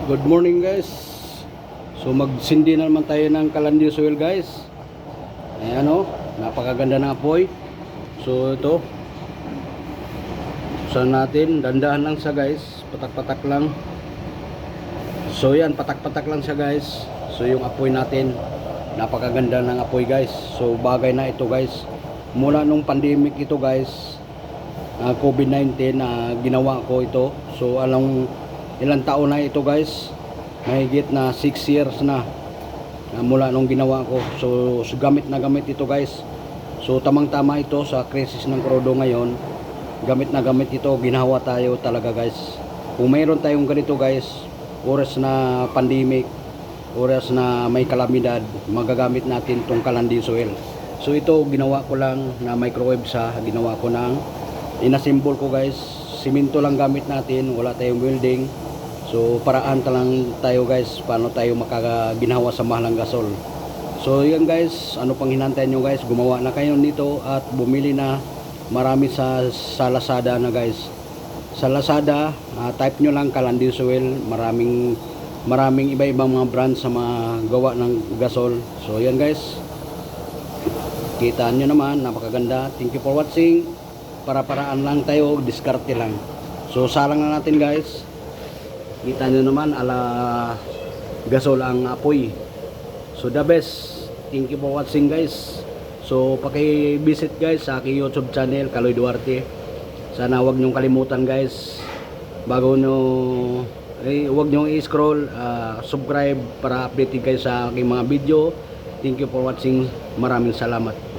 Good morning guys. So magsindi na naman tayo ng Calandios oil guys. Ayan o, napakaganda ng apoy. So ito, saan natin, dandahan lang siya guys. Patak-patak lang. So yan, patak-patak lang siya guys. So yung apoy natin, napakaganda ng apoy guys. So bagay na ito guys. Mula nung pandemic ito guys, COVID-19 na ginawa ko ito. So ilang taon na ito guys, mahigit na 6 years na mula nung ginawa ko. So gamit na gamit ito guys. So tamang tama ito sa krisis ng krudo ngayon. Gamit na gamit ito, ginawa tayo talaga guys. Kung mayroon tayong ganito guys, oras na pandemic, oras na may kalamidad, magagamit natin tong Calandios oil. So ito ginawa ko lang na microwave sa, ginawa ko ng inassemble ko guys. Simento lang gamit natin, wala tayong welding. So paraan lang tayo guys, paano tayo makaginawa sa mahal ng gasol. So yan guys, ano pang hinantayin nyo guys, gumawa na kayo nito at bumili na. Marami sa Lazada na guys. Sa Lazada, type nyo lang Calandios oil, maraming iba-ibang mga brands sa mga gawa ng gasol. So yan guys, kita nyo naman, napakaganda. Thank you for watching. Para-paraan lang tayo, diskarte lang. So salang na natin guys. Kita nyo naman, ala gasol ang apoy. So the best. Thank you for watching guys. So paki-visit guys sa aking YouTube channel, Kaloy Duarte. Sana wag nyong kalimutan guys, bago nyo wag nyong i-scroll, subscribe para updated kayo sa aking mga video. Thank you for watching. Maraming salamat.